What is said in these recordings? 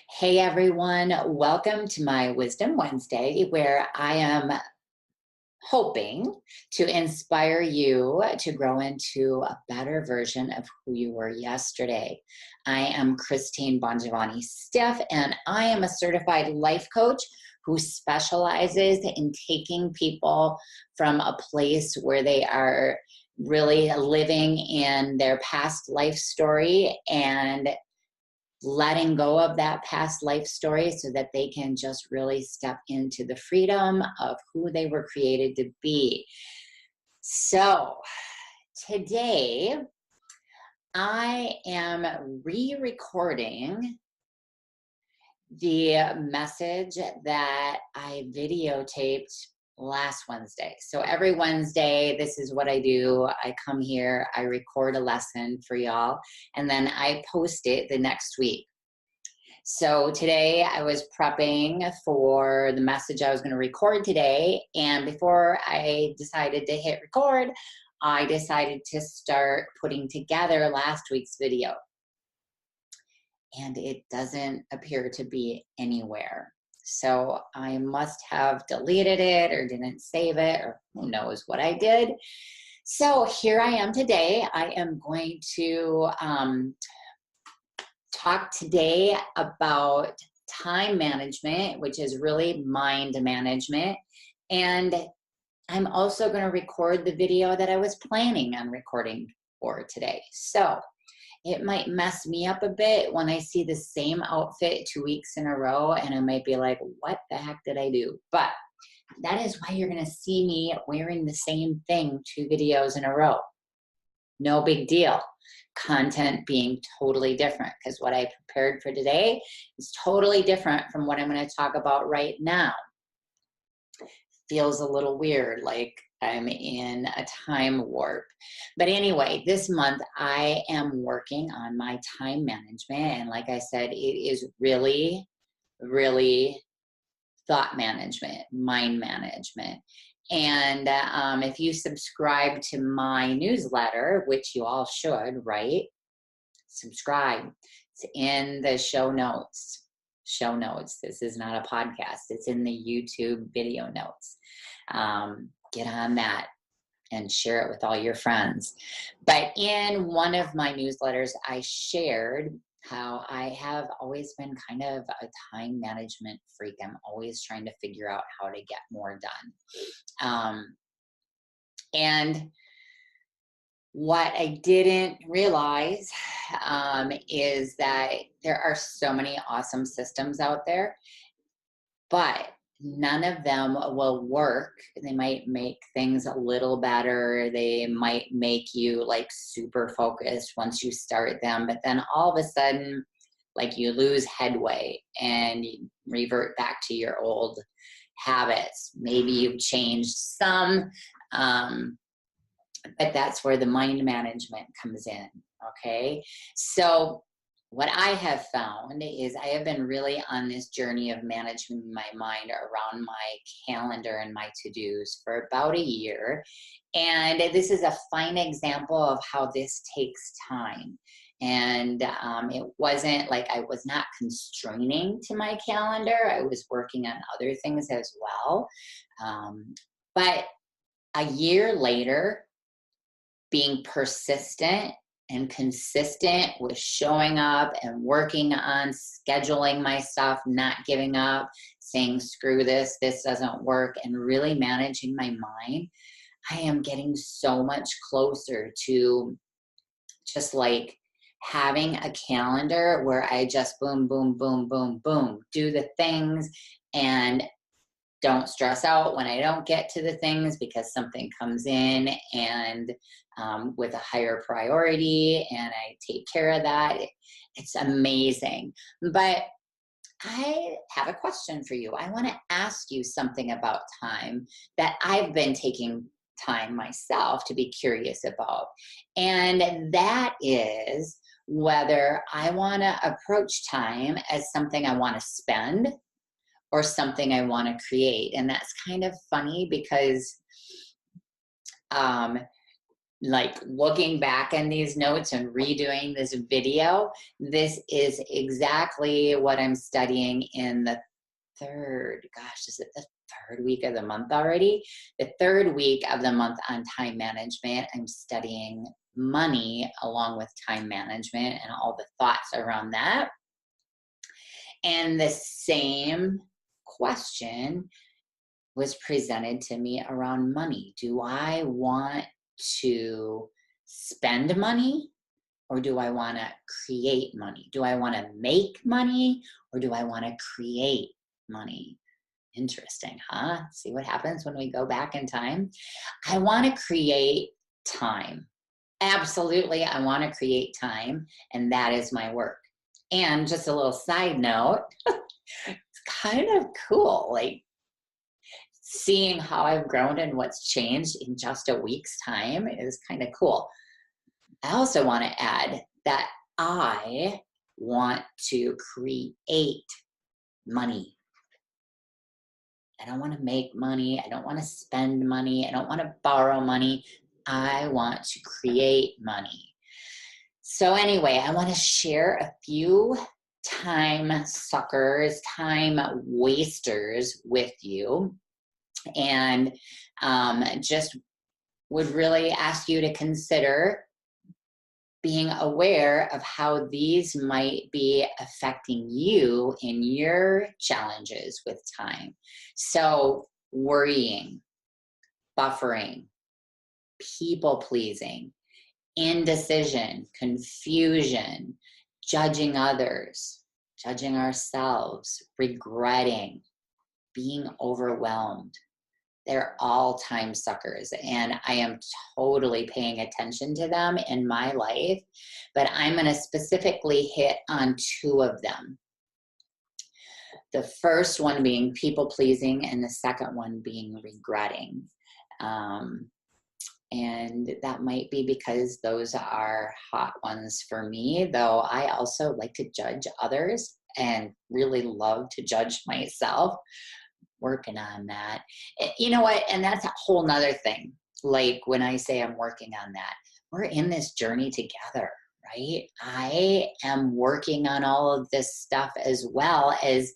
Hey everyone, welcome to my Wisdom Wednesday, where I am hoping to inspire you to grow into a better version of who you were yesterday. I am Christine Bongiovanni-Stiff, and I am a certified life coach who specializes in taking people from a place where they are really living in their past life story and letting go of that past life story so that they can just really step into the freedom of who they were created to be. So today I am re-recording the message that I videotaped last Wednesday. So every Wednesday, this is what I do. I come here, I record a lesson for y'all, and then I post it the next week. So today I was prepping for the message I was going to record today. And before I decided to hit record, I decided to start putting together last week's video. And it doesn't appear to be anywhere. So I must have deleted it or didn't save it, or who knows what I did. So here I am today. I am going to talk today about time management, which is really mind management. And I'm also going to record the video that I was planning on recording for today. So it might mess me up a bit when I see the same outfit 2 weeks in a row, and I might be like, what the heck did I do? But that is why you're going to see me wearing the same thing 2 videos in a row. No big deal. Content being totally different, because what I prepared for today is totally different from what I'm going to talk about right now. Feels a little weird, like I'm in a time warp. But anyway, this month I am working on my time management. And like I said, it is really, really thought management, mind management. And if you subscribe to my newsletter, which you all should, right? Subscribe. It's in the show notes. Show notes. This is not a podcast. It's in the YouTube video notes. Get on that and share it with all your friends. But in one of my newsletters, I shared how I have always been kind of a time management freak. I'm always trying to figure out how to get more done. And what I didn't realize is that there are so many awesome systems out there, but none of them will work. They might make things a little better. They might make you like super focused once you start them, but then all of a sudden, like you lose headway and you revert back to your old habits. Maybe you've changed some, but that's where the mind management comes in, okay? So what I have found is I have been really on this journey of managing my mind around my calendar and my to-dos for about a year. And this is a fine example of how this takes time. And it wasn't like I was not constraining to my calendar. I was working on other things as well. But a year later, being persistent and consistent with showing up and working on scheduling my stuff, not giving up, saying, screw this, this doesn't work, and really managing my mind, I am getting so much closer to just like having a calendar where I just boom, boom, boom, boom, boom, do the things and don't stress out when I don't get to the things because something comes in and with a higher priority and I take care of that. It's amazing. But I have a question for you. I want to ask you something about time that I've been taking time myself to be curious about. And that is whether I want to approach time as something I want to spend or something I want to create. And that's kind of funny because like looking back in these notes and redoing this video, this is exactly what I'm studying in the is it the third week of the month already? The third week of the month on time management. I'm studying money along with time management and all the thoughts around that. And the same question was presented to me around money. Do I want to spend money, or do I want to create money? Do I want to make money, or do I want to create money? Interesting, huh? See what happens when we go back in time? I want to create time. Absolutely, I want to create time, and that is my work. And just a little side note, it's kind of cool, like seeing how I've grown and what's changed in just a week's time is kind of cool. I also want to add that I want to create money. I don't want to make money. I don't want to spend money. I don't want to borrow money. I want to create money. So anyway, I want to share a few time suckers, time wasters with you. And just would really ask you to consider being aware of how these might be affecting you in your challenges with time. So worrying, buffering, people pleasing, indecision, confusion, judging others, judging ourselves, regretting, being overwhelmed. They're all time suckers, and I am totally paying attention to them in my life, but I'm going to specifically hit on two of them. The first one being people pleasing, and the second one being regretting. And that might be because those are hot ones for me, though I also like to judge others and really love to judge myself. Working on that. You know what? And that's a whole nother thing. Like when I say I'm working on that, we're in this journey together, right? I am working on all of this stuff as well as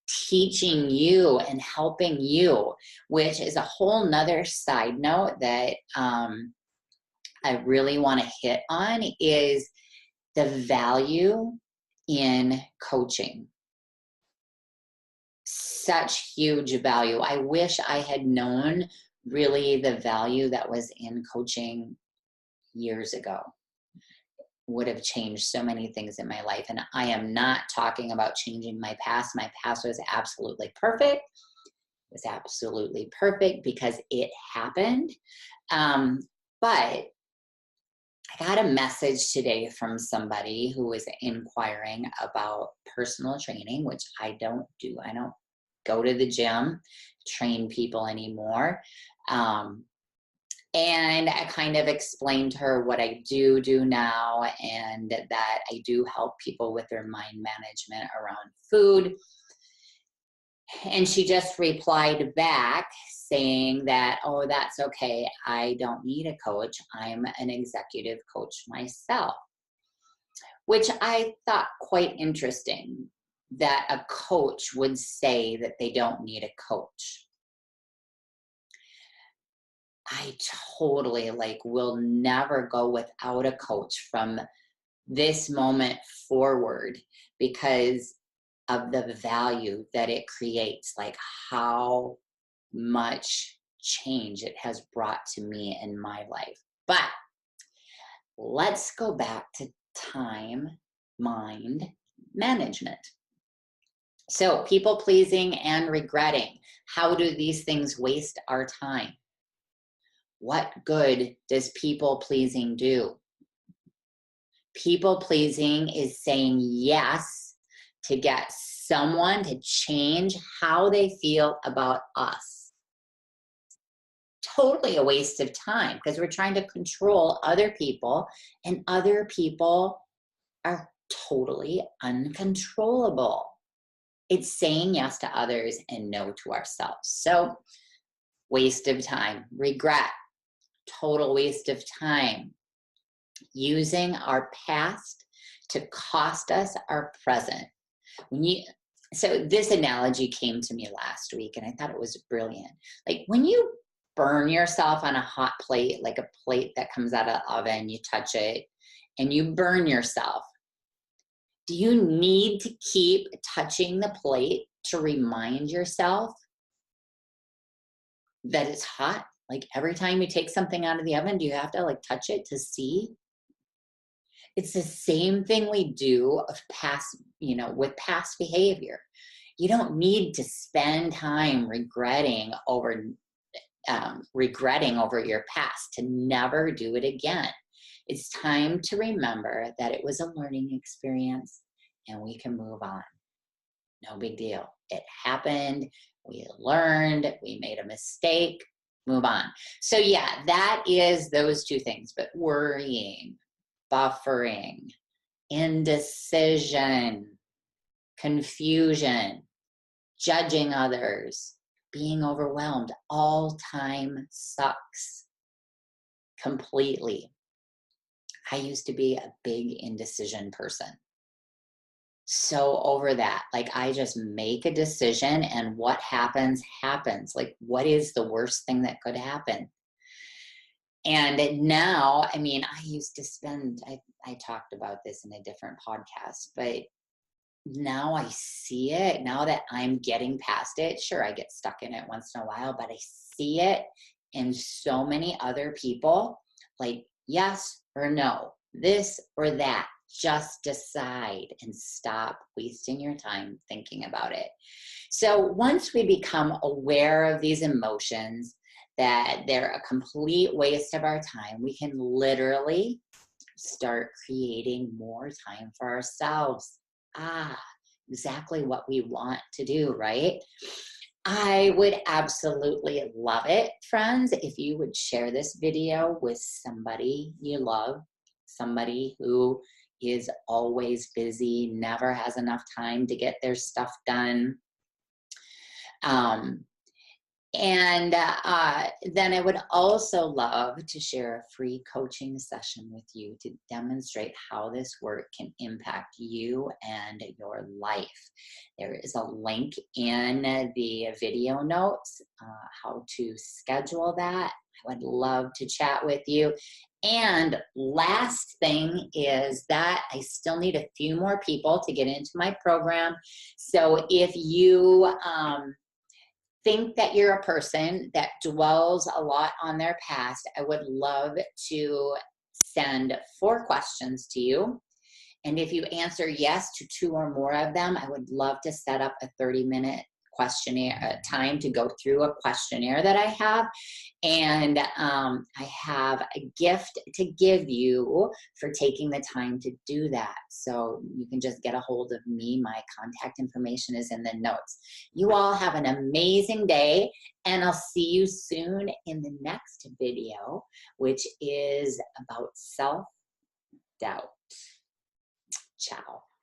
teaching you and helping you, which is a whole nother side note that I really want to hit on is the value in coaching. Such huge value. I wish I had known really the value that was in coaching years ago. Would have changed so many things in my life. And I am not talking about changing my past. My past was absolutely perfect. It was absolutely perfect because it happened. But I got a message today from somebody who was inquiring about personal training, which I don't do. I don't go to the gym, train people anymore. And I kind of explained to her what I do now, and that I do help people with their mind management around food. And she just replied back saying that, oh, that's okay. I don't need a coach. I'm an executive coach myself, which I thought quite interesting that a coach would say that they don't need a coach. I totally will never go without a coach from this moment forward because of the value that it creates, like how much change it has brought to me in my life. But let's go back to time, mind management. So people pleasing and regretting. How do these things waste our time? What good does people pleasing do? People pleasing is saying yes to get someone to change how they feel about us. Totally a waste of time because we're trying to control other people, and other people are totally uncontrollable. It's saying yes to others and no to ourselves. So, waste of time. Regret. total waste of time. Using our past to cost us our present. So this analogy came to me last week and I thought it was brilliant. Like when you burn yourself on a hot plate, like a plate that comes out of the oven, you touch it and you burn yourself. Do you need to keep touching the plate to remind yourself that it's hot? Like every time you take something out of the oven, do you have to like touch it to see? It's the same thing we do of past, with past behavior. You don't need to spend time regretting over your past to never do it again. It's time to remember that it was a learning experience and we can move on. No big deal. It happened. We learned. We made a mistake. Move on. So yeah, that is those two things. But worrying, buffering, indecision, confusion, judging others, being overwhelmed, all time sucks completely. I used to be a big indecision person. So over that, like I just make a decision and what happens, happens. Like what is the worst thing that could happen? And now, I mean, I used to spend, I talked about this in a different podcast, but now I see it. Now that I'm getting past it, sure, I get stuck in it once in a while, but I see it in so many other people, like yes or no, this or that. Just decide and stop wasting your time thinking about it. So once we become aware of these emotions, that they're a complete waste of our time, we can literally start creating more time for ourselves. Exactly what we want to do, right? I would absolutely love it, friends, if you would share this video with somebody you love, somebody who is always busy, never has enough time to get their stuff done. And then I would also love to share a free coaching session with you to demonstrate how this work can impact you and your life. There is a link in the video notes, how to schedule that. I would love to chat with you. And last thing is that I still need a few more people to get into my program. So if you think that you're a person that dwells a lot on their past, I would love to send 4 questions to you. And if you answer yes to 2 or more of them, I would love to set up a 30-minute questionnaire time to go through a questionnaire that I have. And I have a gift to give you for taking the time to do that. So you can just get a hold of me. My contact information is in the notes. You all have an amazing day, and I'll see you soon in the next video, which is about self-doubt. Ciao.